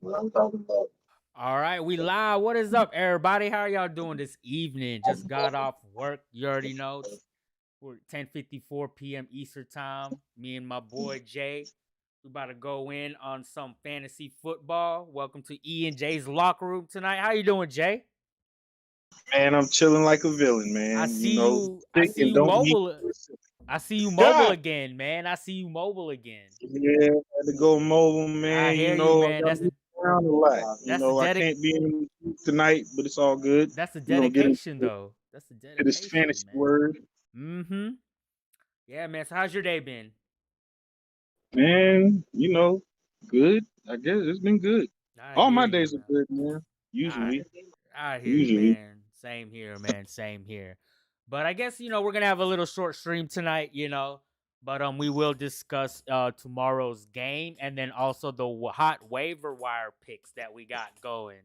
What I'm talking about. All right, we live. What is up, everybody? How are y'all doing this evening? Just got off work. You already know. We're 10:54 p.m. Eastern time. Me and my boy Jay. We about to go in on some fantasy football. Welcome to E and Jay's locker room tonight. How you doing, Jay? Man, I'm chilling like a villain, I man. see you. I Sick see and you don't need mobile. I see you mobile God. again, man. I see you mobile again. Yeah, had to go mobile, I man. hear you, I man. got to move around a lot. That's the I can't be in the booth tonight, but it's all good. that's the We're gonna get into dedication though. That's the this dedication, fantasy man. word, Mm-hmm. Yeah, man. So how's your day been? man. Good. I guess it's been good. I All hear my you, days are man. good, man. I Usually, I hear you, usually. man. Same here, man. Same here. But I guess we're gonna have a little short stream tonight, But we will discuss tomorrow's game and then also the hot waiver wire picks that we got going.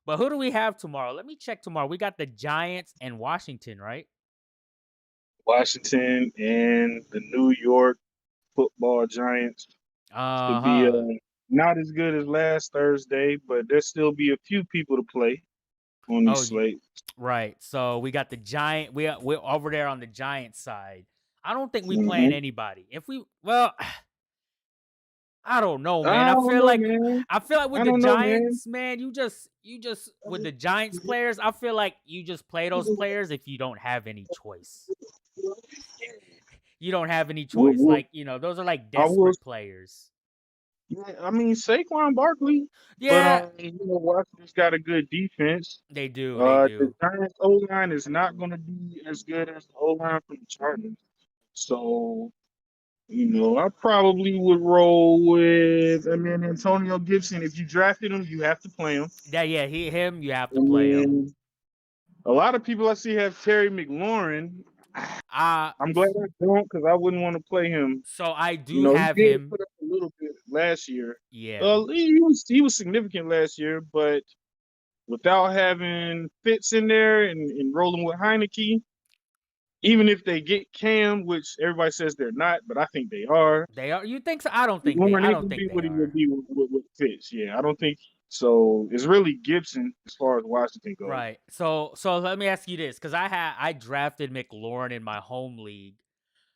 But who do we have tomorrow? Let me check tomorrow. We got the Giants and Washington, right? Washington and the New York Football Giants Uh should be huh. not as good as last Thursday, but there still be a few people to play on these Oh, slates. right. So we got the Giant. We're over there on the Giant side. I don't think we playing Hmm. anybody. If we well, I don't know, man. I don't know, man. I feel like with I the don't know, man. Giants, man, you just with the Giants players, I feel like you just play those players if you don't have any choice. You don't have any What, choice. what, Like, those are like I will. desperate players. Yeah, I mean Saquon Barkley, but Yeah, Washington's got a good defense. they do. They The do. Giants O line is not going to be as good as the O line from the Chargers. So I probably would roll with. I mean, Antonio Gibson. If you drafted him, you have to play him. Yeah, him, you have to And play him. then a lot of people I see have Terry McLaurin. Uh I'm glad I don't because I wouldn't want to play him. so I do He have did him. put up a little bit last year. Yeah. He was significant last year, but without having Fitz in there and rolling with Heineke, even if they get Cam, which everybody says they're not, but I think they are, They are. You think so? McLaurin I ain't don't gonna think be they what he would are. be with Fitz. Yeah, I don't think so. It's really Gibson as far as Washington goes. Right. So let me ask you this, because I drafted McLaurin in my home league.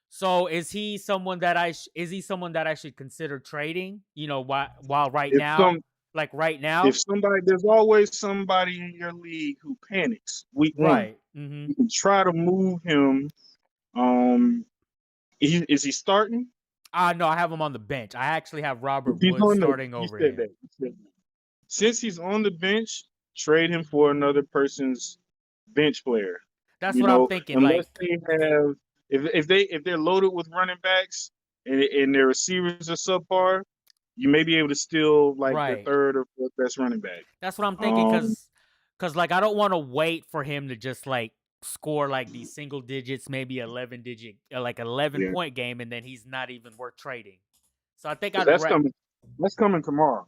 So is he someone that I should consider trading? While right If now, some like right if now, somebody there's always somebody in your league who panics week one. right? Mm-hmm. You can try to move him. Um, is he starting? No, I have him on the bench. I actually have If Robert he's Woods on the, starting you over said him. that. You said that. Since he's on the bench, trade him for another person's bench player. That's what I'm thinking. Unless Like, they have, if they're loaded with running backs and their receivers are subpar, you may be able to steal like their right. third or fourth best running back. That's what I'm thinking, Um, cause like I don't want to wait for him to just like score like these single digits, maybe 11 digit, like 11 yeah, point game, and then he's not even worth trading. So I think because I'd that's coming. That's coming tomorrow.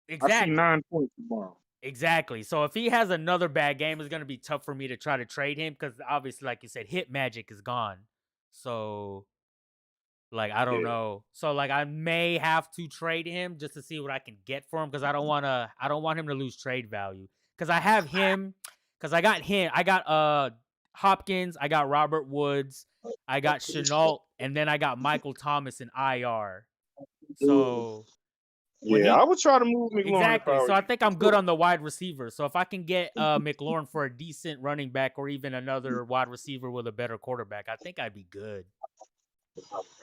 I see exactly, 9 points tomorrow. exactly. So if he has another bad game, it's gonna be tough for me to try to trade him because obviously, like you said, hit magic is gone. So like I don't Yeah. know. So like I may have to trade him just to see what I can get for him because I don't want him to lose trade value. Cause I have him because I got him. I got Hopkins, I got Robert Woods, I got Chenault, and then I got Michael Thomas in IR. So when Yeah, I he would try to move McLaurin if exactly. I were So I you. think I'm good on the wide receiver. So if I can get McLaurin for a decent running back or even another wide receiver with a better quarterback, I think I'd be good.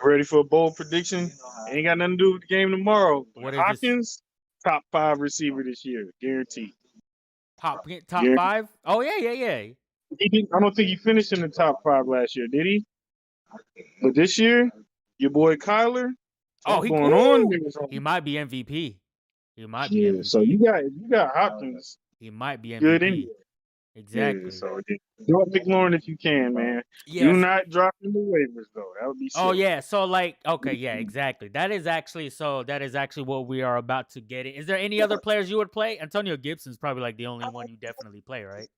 Ready for a bold prediction? Ain't got nothing to do with the game tomorrow. But What is this? Hopkins, top five receiver this year, guaranteed. Top Guaranteed. five? Oh yeah. I don't think he finished in the top five last year, did he? But this year, your boy Kyler, Oh, something going on here. he might be MVP. He might be Yeah, so MVP. you got Hopkins He might be good anyway. MVP. Yeah, Exactly. so drop McLaurin if you can, man. Do Yes. not drop him the waivers though. That would be Oh silly. yeah. So like, okay, yeah, exactly. That is actually what we are about to get. Is there any other players you would play? Antonio Gibson's probably like the only one you definitely play, right?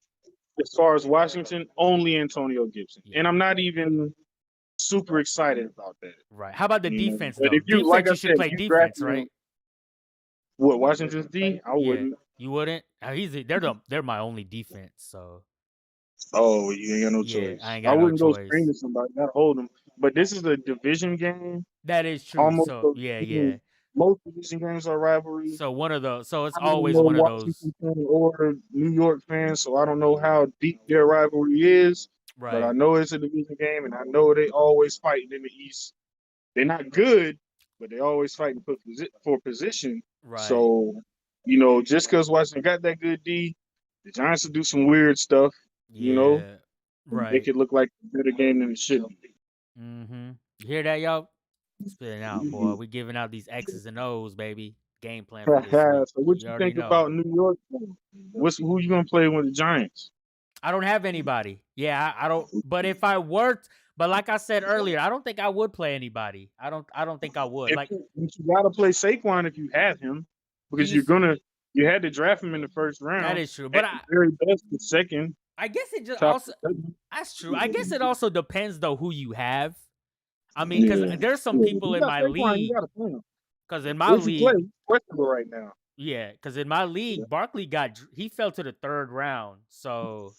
As far as Washington, only Antonio Gibson, Yeah. and I'm not even super excited about that. Right. How about the defense But though? if you, like Defense, I you should said, if play you defense, drafted him, right? What, Washington's D? I Yeah, wouldn't. you wouldn't. They're my only defense. So Oh, you ain't got no yeah, I choice. ain't I got no wouldn't go screen choice. to somebody. I'd hold them. But this is a division game. That is true. Almost. So yeah, yeah. Most division games are rivalry. So one of those. So it's I don't always know one of those. Washington fan or New York fans, so I don't know how deep their rivalry is. But I Right. know it's a division game, and I know they always fighting in the East. They're not good, but they always fighting for position. Right. So, just because Washington got that good D, the Giants will do some weird stuff, Yeah. and make Right. it look like a better game than it should be. Mm-hmm. You hear that, y'all? Spitting out, boy. We giving out these X's and O's, baby. Game plan for this week. So, what You you already think know. about New York? Who you gonna play with the Giants? I don't have anybody. Yeah, I don't. But if I were, but like I said earlier, I don't think I would play anybody. I don't think I would. If Like you gotta play Saquon if you have him, because he's you had to draft him in the first that round. is true. At But the very best, the second I guess it just top. also that's true. I guess it also depends though who you have. I mean, because Yeah. there's some Yeah, people you in got my Saquon, league. you gotta play him. Because in my If you play, league, he's questionable right now. yeah, because in my league, Barkley he fell to the third round. So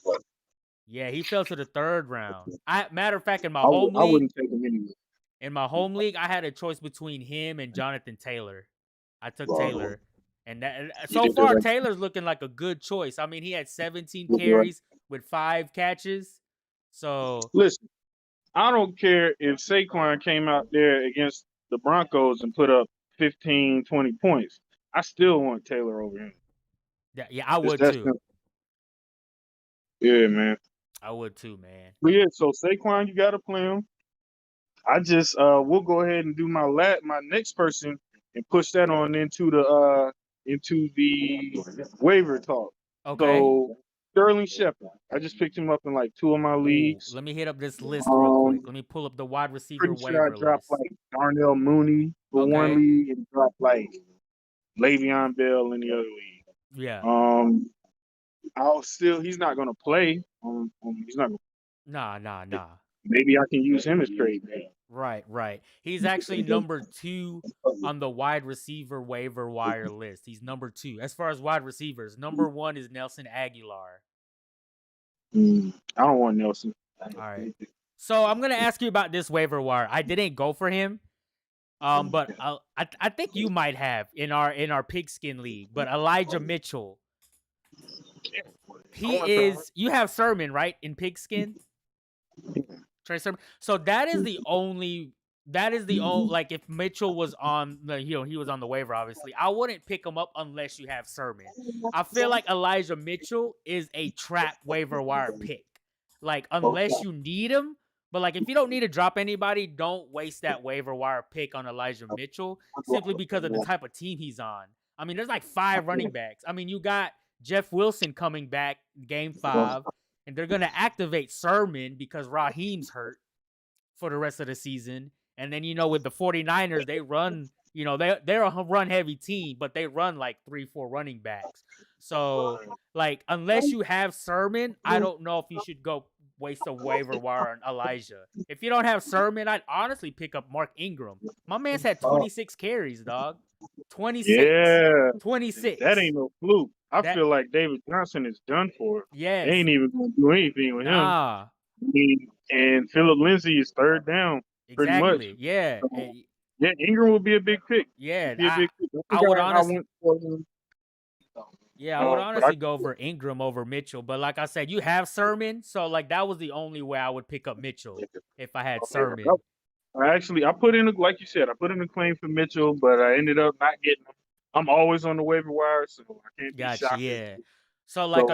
yeah, he fell to the third round. Matter of fact, in my home I league, wouldn't take him anyway. I had a choice between him and Jonathan Taylor. I took Wow. Taylor, and You so did the far right Taylor's looking like a good choice. I mean, he had 17 you did the right- carries with 5 catches. So Listen, I don't care if Saquon came out there against the Broncos and put up 15, 20 points. I still want Taylor over him. yeah, I It's would that too. simple. Yeah, man. I would too, man. But yeah, so Saquon, you gotta play him. I just we'll go ahead and do my next person and push that on into the waiver talk. Okay. So Sterling Shepard, I just picked him up in like 2 of my Ooh, leagues. let me hit up this list real quick. Um, Let me pull up the wide receiver Pretty sure I waiver dropped list. like Darnell Mooney for one Okay. league and dropped like Le'Veon Bell in the other league. Yeah. He's not gonna play. He's not. Nah. Maybe I can use him as trade bait. Right. He's actually number 2 on the wide receiver waiver wire list. He's number 2 as far as wide receivers. Number 1 is Nelson Aguilar. I don't want Nelson. All right. So I'm gonna ask you about this waiver wire. I didn't go for him, but I think you might have in our pigskin league. But Elijah Mitchell, you have Sermon right in pigskin. Trey Sermon. So that is the only. Like if Mitchell was on he was on the waiver. Obviously, I wouldn't pick him up unless you have Sermon. I feel like Elijah Mitchell is a trap waiver wire pick. Like unless you need him, but like if you don't need to drop anybody, don't waste that waiver wire pick on Elijah Mitchell simply because of the type of team he's on. I mean, there's like 5 running backs. I mean, you got Jeff Wilson coming back game 5, and they're gonna activate Sermon because Raheem's hurt for the rest of the season. And then, with the 49ers, they run, they're a run heavy team, but they run like 3-4 running backs. So, like, unless you have Sermon, I don't know if you should go waste a waiver wire on Elijah. If you don't have Sermon, I'd honestly pick up Mark Ingram. My man's had 26 carries, dog. 26. Yeah. 26. That ain't no fluke. I feel like David Johnson is done for. Yes. They ain't even going to do anything with him. I mean, and Philip Lindsay is third down. Pretty much. Yeah. Yeah, Ingram would be a big pick. Yeah. I would honestly. Yeah, I would honestly go for Ingram over Mitchell. But like I said, you have Sermon. So, like, that was the only way I would pick up Mitchell if I had Sermon. I put in, like you said, I put in a claim for Mitchell, but I ended up not getting him. I'm always on the waiver wire, so I can't be shocked. Yeah. So, like,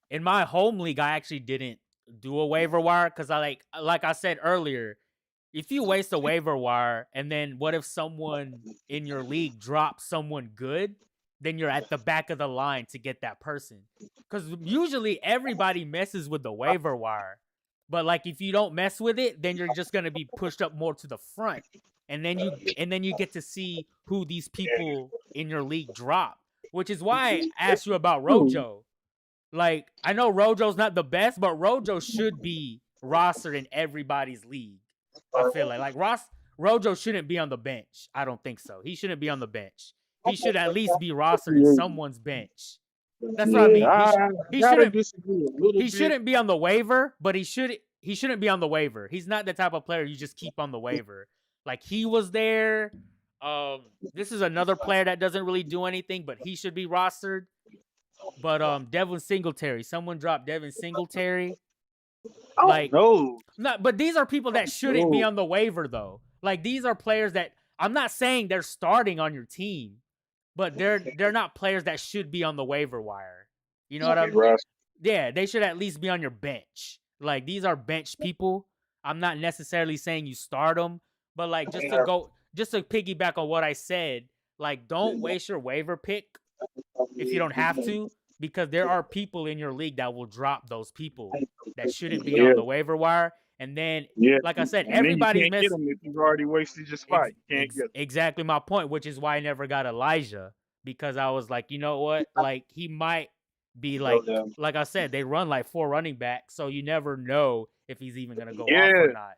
in my home league, I actually didn't do a waiver wire because like I said earlier, if you waste a waiver wire and then what if someone in your league drops someone good, then you're at the back of the line to get that person. Because usually everybody messes with the waiver wire. But like if you don't mess with it, then you're just gonna be pushed up more to the front. And then you get to see who these people in your league drop. Which is why I asked you about Rojo. Like, I know Rojo's not the best, but Rojo should be rostered in everybody's league. I feel like Rojo shouldn't be on the bench. I don't think so. He shouldn't be on the bench. he should at least be rostered in Yeah, someone's bench. That's what I mean. I He gotta shouldn't disagree a little he bit. shouldn't be on the waiver, but he shouldn't be on the waiver. He's not the type of player you just keep on the waiver. Like he was there. This is another player that doesn't really do anything, but he should be rostered. But Devin Singletary, someone dropped Devin Singletary. Like No, but these are people that shouldn't be on the waiver though. Like these are players that I'm not saying they're starting on your team, but they're not players that should be on the waiver wire. You know what I mean? Yeah, they should at least be on your bench. Like these are bench people. I'm not necessarily saying you start them, but like just to piggyback on what I said, like don't waste your waiver pick if you don't have to, because there are people in your league that will drop those people that shouldn't be on the waiver wire. And then, like I said, everybody's missing. Get them if you've already wasted your spot. You can't get them. Exactly my point, which is why I never got Elijah, because I was like, you know what? Like he might be like I said, they run like 4 running backs, so you never know if he's even gonna go off or not.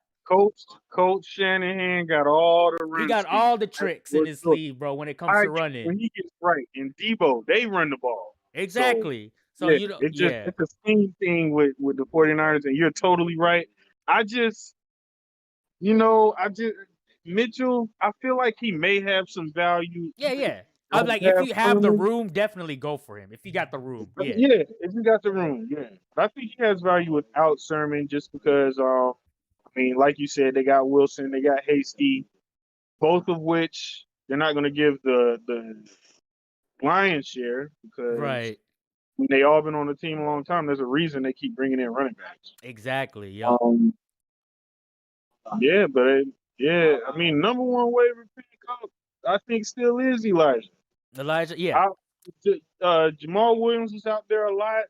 Coach Shanahan got all the He got all the tricks in his sleeve, bro, when it comes to running. When he gets right, and Debo, they run the ball. Exactly. So you don't. It's the same thing with the 49ers, and you're totally right. Mitchell, I feel like he may have some value. Yeah. I'm like, if you have the room, definitely go for him. If you got the room, yeah. If you got the room, yeah. But I think he has value without Sermon, just because. I mean, like you said, they got Wilson, they got Hasty, both of which they're not going to give the lion's share because they all been on the team a long time. There's a reason they keep bringing in running backs. Exactly. Yeah. I mean, number one waiver pick up, I think still is Elijah. Yeah. Jamal Williams is out there a lot.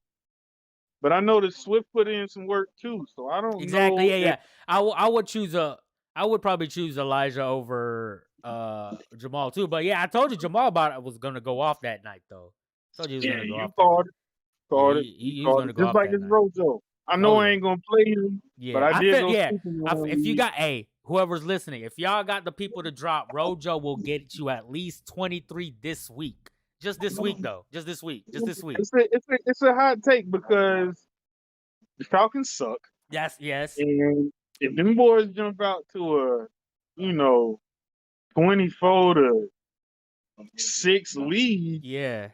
But I know that Swift put in some work too, so I don't know. Exactly, yeah. I would probably choose Elijah over Jamal too. But yeah, I told you Jamal was gonna go off that night though. I told you he was gonna go off. Called it. He was gonna go just off like his Rojo. I know I ain't gonna play him, but I did. If you got whoever's listening, if y'all got the people to drop, Rojo will get you at least 23 this week. Just this week, though. Just this week. It's a hot take because the Falcons suck. Yes. And if them boys jump out to a, 24-6 lead,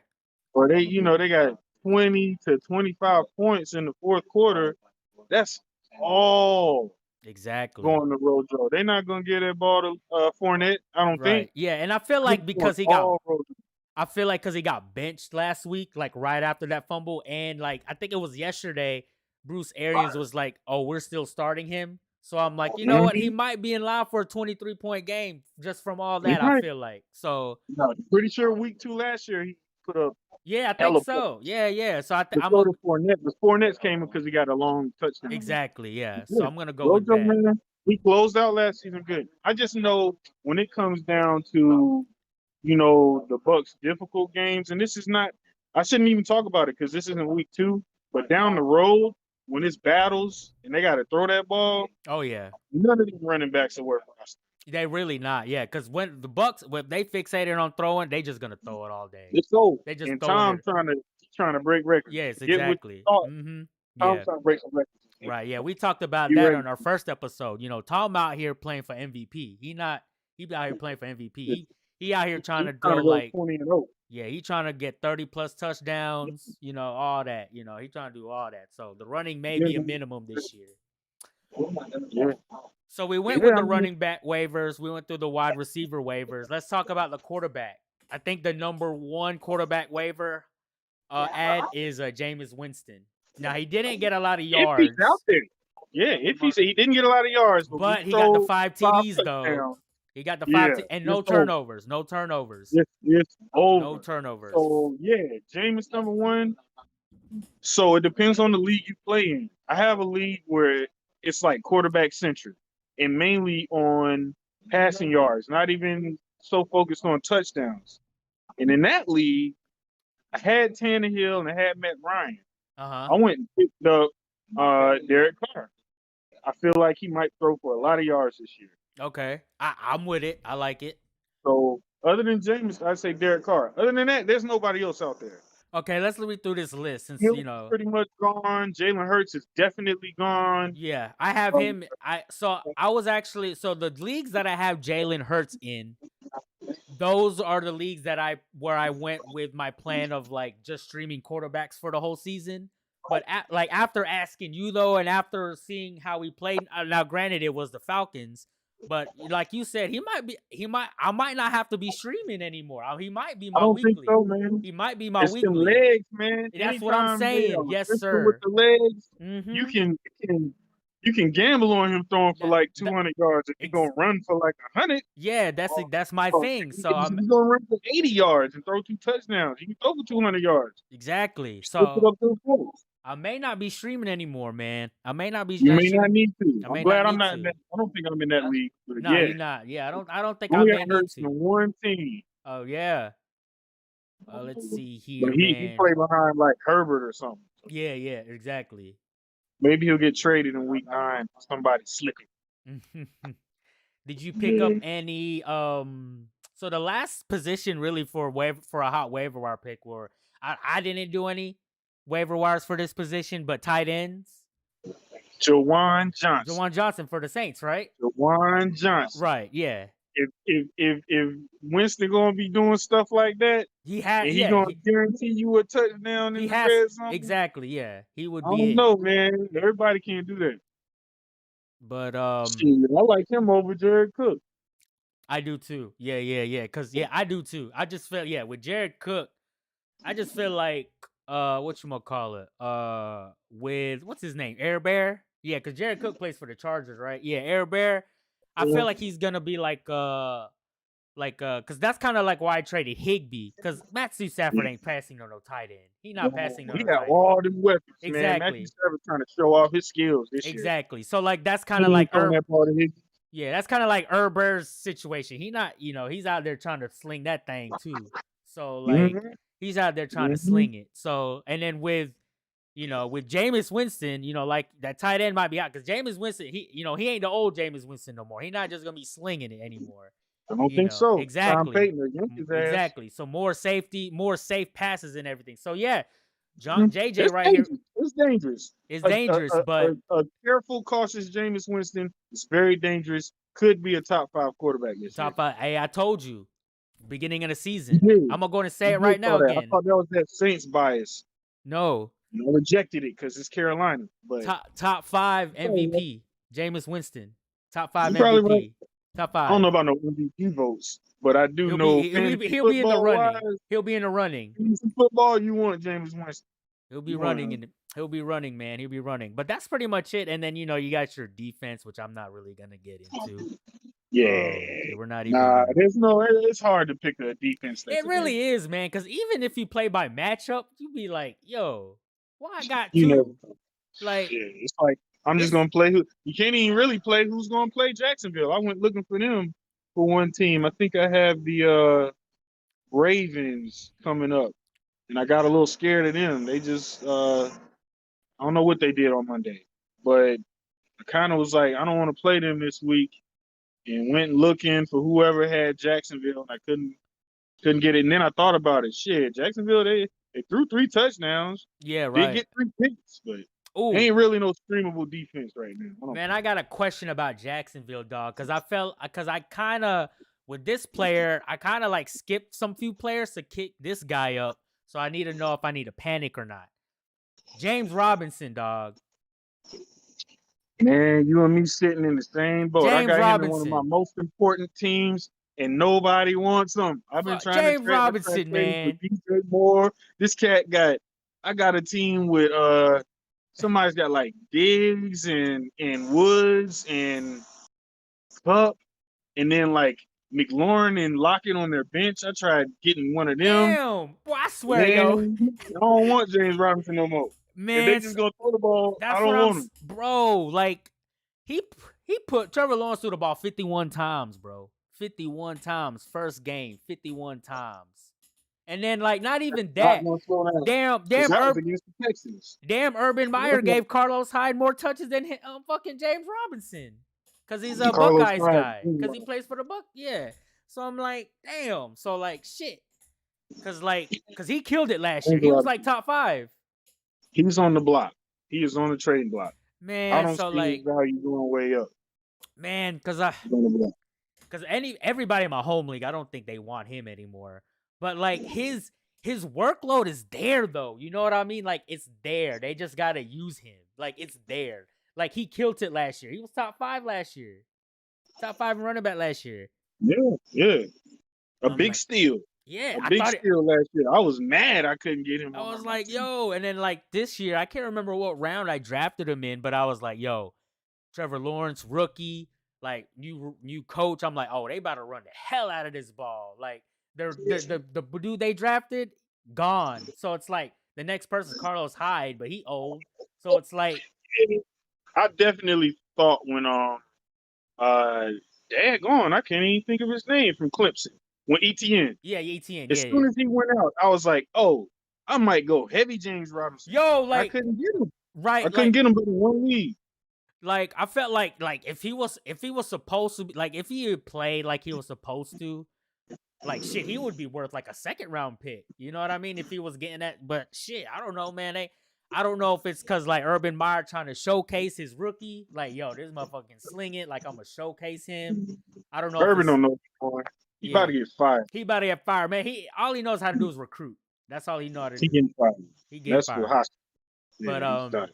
or they got 20 to 25 points in the fourth quarter, that's all going to Rojo. They're not gonna get that ball to Fournette, I don't think. Yeah, and I feel like because he got benched last week, like right after that fumble, and like I think it was yesterday, Bruce Arians was like, "Oh, we're still starting him." So I'm like, you know what? He might be in line for a 23-point game just from all that. I feel like pretty sure week 2 last year he put up. Yeah, I think so. Yeah. So I'm going Fournette. The Fournette came because he got a long touchdown. Exactly. Yeah. So I'm gonna go with that. Man, he closed out last season good. I just know when it comes down to the Bucs' difficult games, and this is not. I shouldn't even talk about it because this isn't week 2. But down the road, when it's battles and they got to throw that ball, oh yeah, none of these running backs are worth us. They really not, yeah. Because when the Bucs, when they fixated on throwing, they just gonna throw it all day. It's so. They just and Tom trying to break records. Yes, exactly. Tom's trying to break some records. Right. Yeah, we talked about that on our first episode. Tom out here playing for MVP. He out here playing for MVP. He out here trying to go like 20-0. Yeah, he trying to get 30+ touchdowns, all that. He trying to do all that. So the running may be a minimum this year. Yeah. So we went with the running back waivers. We went through the wide receiver waivers. Let's talk about the quarterback. I think the number 1 quarterback waiver ad is Jameis Winston. Now, he didn't get a lot of yards. If he's out there. Yeah, he didn't get a lot of yards. But he got the 5 TDs, though. He got the 5 and no turnovers. No turnovers. It's over. No turnovers. So, Jameis number 1. So, it depends on the league you play in. I have a league where it's like quarterback centric and mainly on passing yards, not even so focused on touchdowns. And in that league, I had Tannehill and I had Matt Ryan. I went and picked up Derek Carr. I feel like he might throw for a lot of yards this year. Okay. I'm with it. I like it. So Other than James, I'd say Derek Carr. Other than that, there's nobody else out there. Okay, let's read through this list since Hill's pretty much gone. Jalen Hurts is definitely gone. yeah, I have him. I was actually the leagues that I have Jalen Hurts in, those are the leagues that I went with my plan of like just streaming quarterbacks for the whole season. But after asking you though, and after seeing how he played, now granted it was the Falcons, but like you said, I might not have to be streaming anymore. He might be my I don't weekly. think so, man. He might be my It's weekly. the legs, man. That's what I'm saying. Yes, sir. With the legs, Mhm. you can gamble on him throwing for like 200 yards if he's gonna run for like 100. Yeah, that's my thing. So he's gonna run for 80 yards and throw 2 touchdowns. He can throw for 200 yards. Exactly. Switch it So up to the points. I may not be streaming anymore, man. I may not be. You may not need to. I I'm may glad not I'm need not to. in that. I don't think I'm in that league. But No, yeah, you're not. Yeah, I don't think I only may got need Hurts to. in one team. Oh yeah. Let's see here, But he man. played behind like Herbert or something. Yeah, exactly. Maybe he'll get traded in week 9. Somebody slipping. Did you pick up any? So the last position really for a hot waiver wire pick were I didn't do any waiver wires for this position, but tight ends. Jawan Johnson. Jawan Johnson for the Saints, right? Jawan Johnson. Right. Yeah. If Winston gonna be doing stuff like that, He gonna guarantee you a touchdown in the red zone. Exactly. Yeah, he would be. I don't know, man. Everybody can't do that. But I like him over Jared Cook. I do too. Yeah. Cause I do too. I just feel with Jared Cook, I just feel like with what's his name? Air Bear? Yeah, because Jared Cook plays for the Chargers, right? Yeah, Air Bear. I feel like he's gonna be because that's kind of like why I traded Higbee, because Matthew Stafford ain't passing on no tight end. He not passing on He no got tight all end. them weapons, Exactly. man. Matthew Stafford trying to show off his skills this year. Exactly. So like that's kind of like that part of his. Yeah, that's kind of like Herbert's situation. He not, he's out there trying to sling that thing too. So like he's out there trying to sling it. So and then with Jameis Winston, like that tight end might be out because Jameis Winston, he ain't the old Jameis Winston no more. He's not just gonna be slinging it anymore. I don't think so. Exactly. Tom Payton, exactly. So more safety, more safe passes and everything. So yeah, JJ right here. It's dangerous. It's dangerous, but a careful, cautious Jameis Winston is very dangerous. Could be a top 5 quarterback this year. Top 5. Hey, I told you, beginning of the season. I'm gonna go and say it right now again. I thought that was that Saints bias. No. I rejected it because it's Carolina. But top 5 MVP, Jameis Winston. Top 5 MVP. Top 5. I don't know about no MVP votes, but I do know he'll be in the running. He'll be in the running. Football, you want Jameis Winston. He'll be running, he'll be running, man. He'll be running. But that's pretty much it. And then you got your defense, which I'm not really gonna get into. Yeah, we're not even. It's hard to pick a defense. It really is, man. Because even if you play by matchup, you be like, yo. Well, I got two. It's like I'm just gonna play who you can't even really play who's gonna play Jacksonville. I went looking for them for one team. I think I have the Ravens coming up, and I got a little scared of them. They just I don't know what they did on Monday, but I kind of was like, I don't want to play them this week, and went looking for whoever had Jacksonville, and I couldn't get it. And then I thought about it. Shit, Jacksonville, they threw 3 touchdowns. Yeah, right. They get 3 picks, but ain't really no streamable defense right now. Man, I got a question about Jacksonville, dog, because I kind of with this player, I kind of like skipped some few players to kick this guy up, so I need to know if I need to panic or not. James Robinson, dog. Man, you and me sitting in the same boat. James I got Robinson. him in one of my most important teams, and nobody wants him. I've been trying James to Robinson, man. DJ Moore. This cat I got a team with somebody's got like Diggs and Woods and Cup, and then like McLaurin and Lockett on their bench. I tried getting one of them. Damn, boy, I swear, yo. I don't want James Robinson no more. Man, if they just gonna throw the ball, I don't want him. Bro, like he put Trevor Lawrence through the ball 51 times, bro. 51 times. First game, 51 times. And then, like, not even that. Damn, Urban Meyer gave Carlos Hyde more touches than fucking James Robinson. Because he's a Buckeyes guy. Because he plays for the Buck. Yeah. So I'm like, damn. So like, shit. Cause he killed it last year. James He was like Robinson. top 5. He's on the block. He is on the trading block. I Man, don't so see his like, value going way up. man, cause He's on the block. everybody in my home league, I don't think they want him anymore. But like his workload is there though. You know what I mean? Like it's there. They just gotta use him. Like it's there. Like he killed it last year. He was top 5 last year. Top 5 in running back last year. Yeah. A I'm big like, steal. yeah, A I big thought it. steal last year. I was mad I couldn't get him I on was my like, team. yo, and then like this year, I can't remember what round I drafted him in, but I was like, yo, Trevor Lawrence, rookie, like new coach. I'm like, oh, they about to run the hell out of this ball. Like the dude they drafted gone. So it's like the next person's Carlos Hyde, but he old. So it's like, I definitely thought when daggone, I can't even think of his name from Clemson. When ETN. yeah, ETN, As yeah, soon yeah. as he went out, I was like, oh, I might go heavy James Robinson. Yo, I like couldn't get him. right, I couldn't get him but in one league. like I felt like if he was supposed to be, like if he had played like he was supposed to, like shit, he would be worth like a 2nd round pick. You know what I mean? If he was getting that, but shit, I don't know, man. I don't know if it's because like Urban Meyer trying to showcase his rookie, like yo, this motherfucking sling it, like I'm gonna showcase him. I don't know. Urban don't know anymore. He about to get fired. He about to get fired, man. All he knows how to do is recruit. That's all he know how to do. He getting fired. He get That's fired. for hospital. But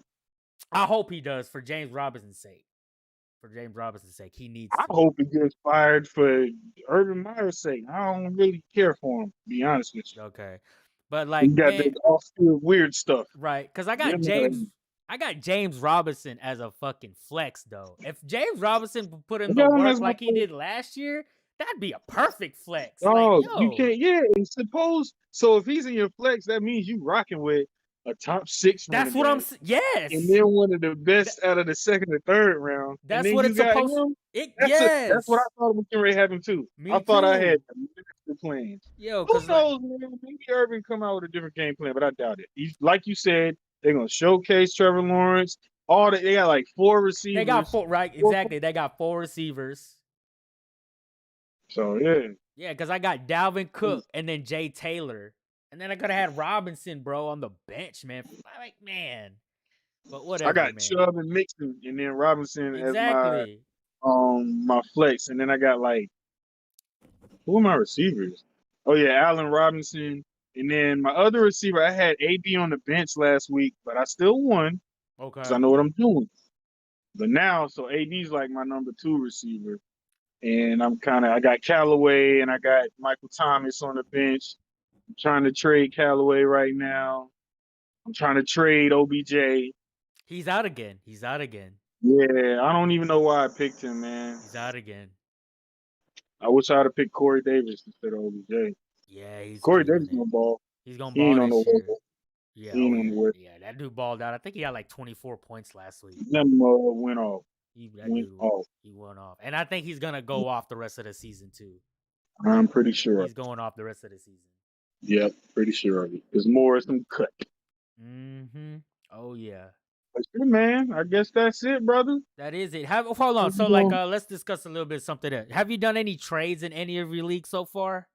I hope he does for James Robinson's sake. For James Robinson's sake, he needs. I hope he gets fired for Urban Meyer's sake. I don't really care for him, to be honest with you. Okay, but like he got man, this off-field weird stuff, right? Because I got James Robinson as a fucking flex though. If James Robinson put in the work like he did last year, that'd be a perfect flex. Oh, like, you can't. Yeah, and suppose so. If he's in your flex, that means you rocking with a top 6. That's what I'm. Yes, and then one of the best out of the 2nd or 3rd round. That's what it's supposed. That's what I thought was going to happen too. I thought I had the plans. Yo, who knows, man? Maybe Urban come out with a different game plan, but I doubt it. Like you said, they're gonna showcase Trevor Lawrence. They got like 4 receivers. They got 4, right? Exactly. They got 4 receivers. So yeah. Yeah, because I got Dalvin Cook and then Jay Taylor. And then I could have had Robinson, bro, on the bench, man. Like, man. But whatever. I got man. Chubb and Mixon, and then Robinson as my flex, and then I got like, who are my receivers? Oh yeah, Allen Robinson, and then my other receiver, I had AB on the bench last week, but I still won. Okay. Because I know what I'm doing. But now, so AB's like my number 2 receiver, and I got Callaway and I got Michael Thomas on the bench. I'm trying to trade Callaway right now. I'm trying to trade OBJ. He's out again. Yeah, I don't even know why I picked him, man. He's out again. I wish I would have picked Corey Davis instead of OBJ. Yeah, Corey Davis gonna ball. He's gonna ball this year. Yeah, yeah, that dude balled out. I think he had like 24 points last week. That went off. He went off. And I think he's gonna go off the rest of the season too. I'm pretty sure. He's going off the rest of the season. Yep, pretty sure of it. There's more some cut. Mm-hmm. Oh yeah. That's it, man. I guess that's it, brother. That is it. Hold on. So like let's discuss a little bit something else. Have you done any trades in any of your leagues so far?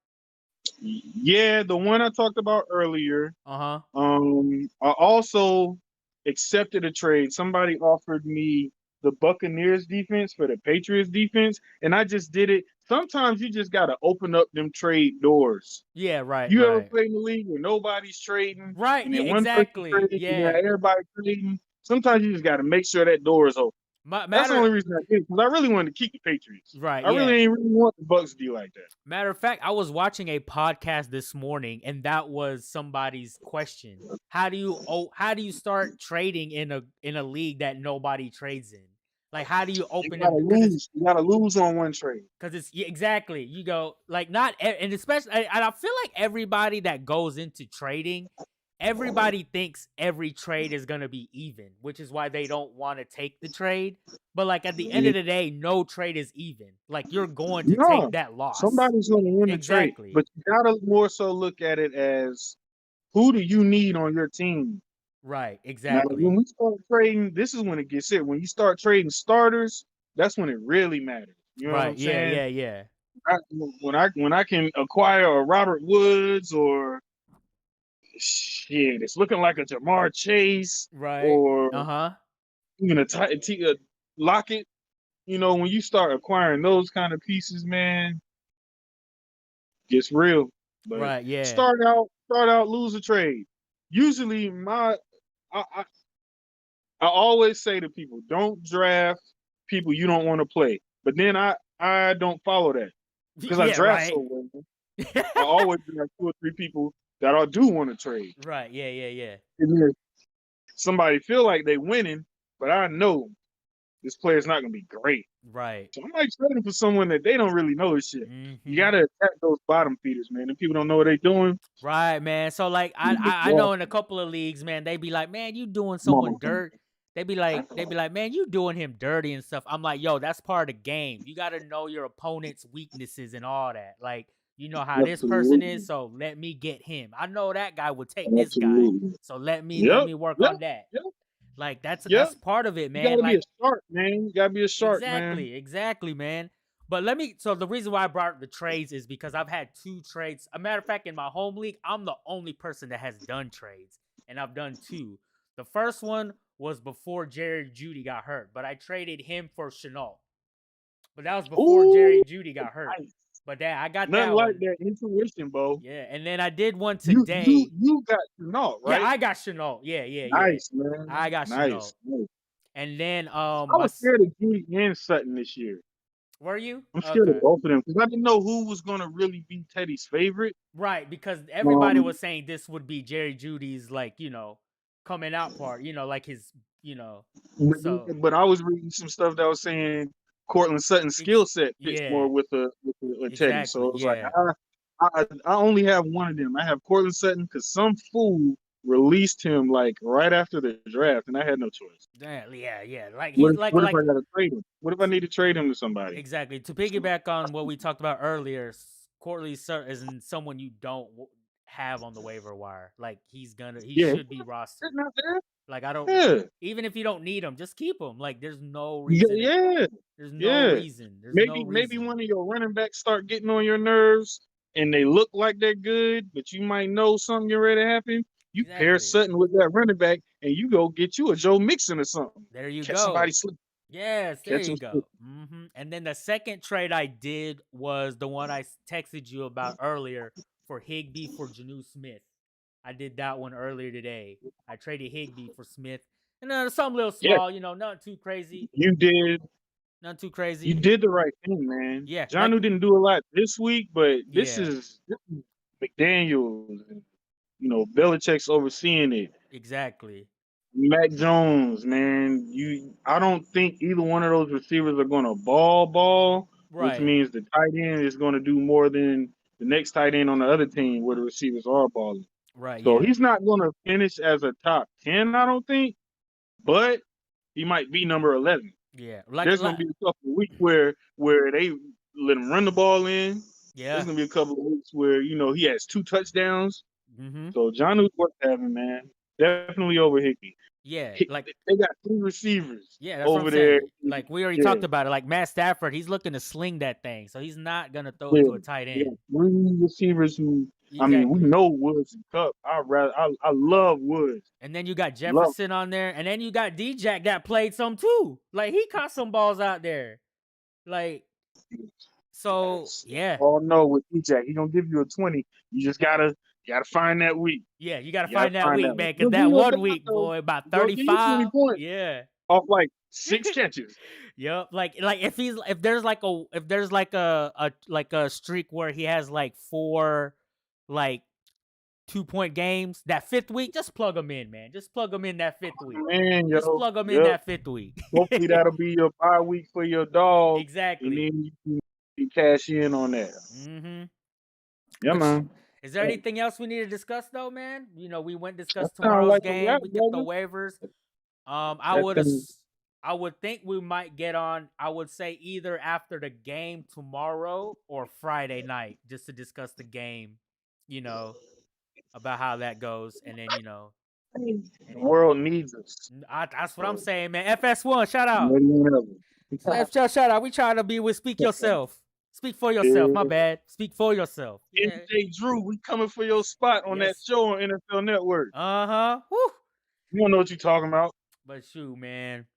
Yeah, the one I talked about earlier. Uh-huh. I also accepted a trade. Somebody offered me the Buccaneers defense for the Patriots defense, and I just did it. Sometimes you just gotta open up them trade doors. Yeah, right. You ever play in the league where nobody's trading? Right, and then exactly. Yeah, everybody trading. Sometimes you just gotta make sure that door is open. That's the only reason I did it, because I really wanted to keep the Patriots. Right. I really ain't really want the Bucs to be like that. Matter of fact, I was watching a podcast this morning, and that was somebody's question. How do you start trading in a league that nobody trades in? Like, how do you open it? You gotta lose on one trade. Because it's exactly, you go like not, and especially, and I feel like everybody that goes into trading, everybody thinks every trade is gonna be even, which is why they don't want to take the trade. But like at the end of the day, no trade is even. Like you're going to take that loss. Somebody's gonna win the trade, but you gotta more so look at it as who do you need on your team. Right, exactly. Now, when we start trading, this is when it gets hit. When you start trading starters, that's when it really matters. You know what I'm saying? Yeah. when I can acquire a Robert Woods or shit, it's looking like a Jamar Chase Right. or Uh-huh. even a Lockett. You know, when you start acquiring those kind of pieces, man, gets real. But Right. Yeah. start out, lose a trade. Usually, I, I, I always say to people, don't draft people you don't want to play. But then I don't follow that because I Yeah, draft so right. well. I always have 2 or 3 people that I do want to trade. Right. Yeah, yeah, yeah. And then somebody feel like they winning, but I know this player's not gonna be great. Right. So I'm like trading for someone that they don't really know his shit. You Mm-hmm. gotta attack those bottom feeders, man. And people don't know what they're doing. Right, man. So like I know in a couple of leagues, man, they be like, man, you doing someone dirt. They be like, man, you doing him dirty and stuff. I'm like, yo, that's part of the game. You gotta know your opponent's weaknesses and all that. Like, you know how this person is, Absolutely. so let me get him. I know that guy will take this guy. Absolutely. So let me Yep. work Yep. on that. Yep. Like that's Yep. part of it, You man. gotta be a Like shark, man. You gotta be a shark, man. exactly, man. But so the reason why I brought up the trades is because I've had 2 trades. A matter of fact, in my home league, I'm the only person that has done trades, and I've done 2. The first one was before Jerry Judy got hurt, but I traded him for Chenault. But that was before Ooh, Jerry Judy got hurt. nice. But I got Nothing that like one. that intuition, Bo. Yeah, and then I did one You today. you got to know, Yeah, right? I got Chenault. Yeah, yeah, yeah. Nice, man. I got Nice. Chenault. Nice. And then I was scared of Judy and Sutton this year. were you? I'm scared of Okay. both of them because I didn't know who was gonna really be Teddy's favorite. Right, because everybody Um, was saying this would be Jerry Judy's like, coming out part, like his, so but I was reading some stuff that was saying Cortland Sutton's skill set fits more yeah, with a Teddy. So exactly. it was like Yeah. I only have one of them. I have Cortland Sutton because some fool released him like right after the draft, and I had no choice. Yeah, yeah. Like he's What if I gotta trade him? What if I need to trade him to somebody? exactly. To piggyback on what we talked about earlier, Courtney isn't someone you don't have on the waiver wire. Like he Yeah, should be rostered. sitting out there. Like I don't Yeah, even if you don't need him, just keep him. Like there's no yeah, reason. yeah, There's no yeah. reason. There's no Maybe reason. one of your running backs start getting on your nerves, and they look like they're good, but you might know something getting ready to happen. You pair Exactly. Sutton with that running back, and you go get you a Joe Mixon or something. There you Catch somebody go. slip. Yes, there Catch you him slip. go. And then the second trade I did was the one I texted you about earlier for Higbee for Janu Smith. I did that one earlier today. I traded Higbee for Smith. And then some little Yeah, small, not too crazy. you did. Not too You crazy. did the right thing, man. Yeah, like Johnu didn't do a lot this week, but yeah, this is McDaniels. Belichick's overseeing it. exactly. Mac Jones, man, I don't think either one of those receivers are going to ball, which Right. means the tight end is going to do more than the next tight end on the other team where the receivers are balling. Right, So yeah. he's not going to finish as a top 10, I don't think, but he might be number 11. Yeah. There's going to be a couple of weeks where they let him run the ball in. Yeah. There's going to be a couple of weeks where, he has 2 touchdowns. Mm-hmm. So John's worth having, man. Definitely over Higbee. Yeah, like They got 3 receivers yeah, that's what I'm over there. saying. Like we already Yeah, talked about it. Like Matt Stafford, he's looking to sling that thing, so he's not gonna throw yeah, it to a tight yeah. end. 3 receivers who, I mean, we Exactly. know Woods and Cup. I love Woods. And then you got Love. Jefferson on there, and then you got D-Jack that played some too. Like he caught some balls out there. Like so, yeah, Oh no, with DJ, he gonna give you a 20. You just gotta find that week. yeah. You gotta You gotta find that find week, that man, week. because He'll give that you a 1 dime, week, though. boy, about He'll give you 20 35. points Yeah. off like 6 catches. Yep. Like if there's like a streak where he has like 4 like 2-point games that 5th week, just plug him in, man. Just plug him in that 5th week. Man, Just yo, plug him in yep. that 5th week. Hopefully that'll be your bye week for your dog, and Exactly. then you cash in on that. Mm-hmm. Yeah, man. Is there anything else we need to discuss though, man? We went That discuss sounds tomorrow's like a wrap, game. We get the brother. waivers. That sounds, I would think we might get on. I would say either after the game tomorrow or Friday night, just to discuss the game. About how that goes, and then the world needs us. that's what I'm saying, man. FS1, shout out. More than ever. Shout out. We trying to be with Speak Yourself. Speak for yourself. My bad. Speak for yourself. Yeah. MJ Drew, we coming for your spot on that Yes. show on NFL Network. Uh-huh. Woo. You don't know what you're talking about. But shoot, man.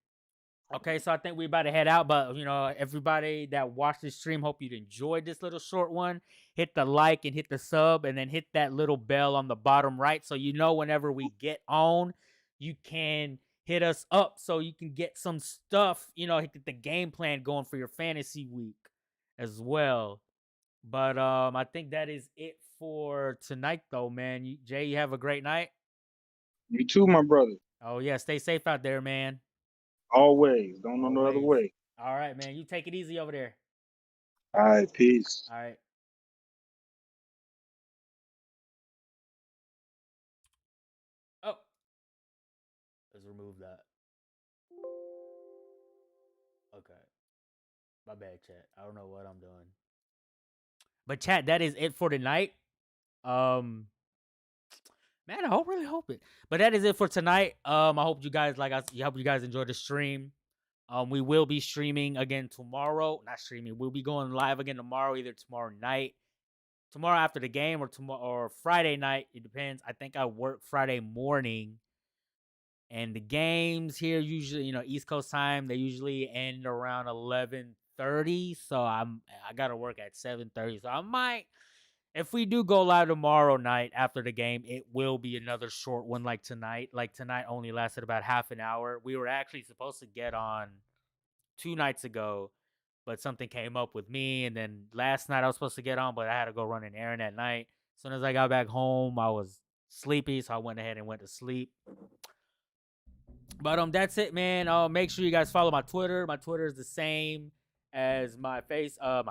Okay, so I think we about to head out. But everybody that watched this stream, hope you enjoyed this little short one. Hit the like and hit the sub, and then hit that little bell on the bottom right, so whenever we get on, you can hit us up, so you can get some stuff. Hit the game plan going for your fantasy week as well. But I think that is it for tonight, though, man. Jay, you have a great night. You too, my brother. Oh yeah, stay safe out there, man. Always. Don't know no other Always. way. All right, man. You take it easy over there. All right, peace. All right. Oh, let's remove that. Okay. My bad, chat. I don't know what I'm doing. But chat, that is it for tonight. Man, I really hope it. But that is it for tonight. I hope you guys hope you guys enjoyed the stream. We will be streaming again tomorrow. Not streaming. We'll be going live again tomorrow, either tomorrow night, tomorrow after the game, or tomorrow or Friday night. It depends. I think I work Friday morning. And the games here usually, East Coast time, they usually end around 11:30. So I gotta work at 7:30. So I might, if we do go live tomorrow night after the game, it will be another short one like tonight. Like tonight only lasted about half an hour. We were actually supposed to get on 2 nights ago, but something came up with me. And then last night I was supposed to get on, but I had to go run an errand at night. As soon as I got back home, I was sleepy, so I went ahead and went to sleep. But that's it, man. Make sure you guys follow my Twitter. My Twitter is the same as my Facebook,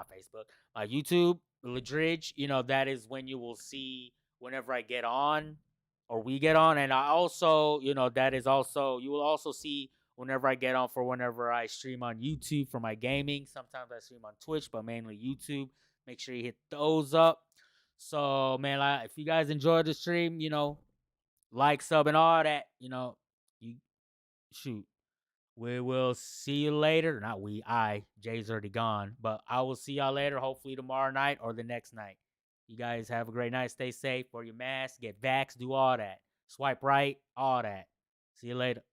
my YouTube, Ladridge. That is when you will see whenever I get on or we get on. And I also, that is also, you will also see whenever I get on for whenever I stream on YouTube for my gaming. Sometimes I stream on Twitch, but mainly YouTube. Make sure you hit those up. So, man, if you guys enjoyed the stream, like, sub, and all that, shoot. We will see you later. Not we, Jay's already gone. But I will see y'all later, hopefully tomorrow night or the next night. You guys have a great night. Stay safe. Wear your mask. Get vaxxed. Do all that. Swipe right. All that. See you later.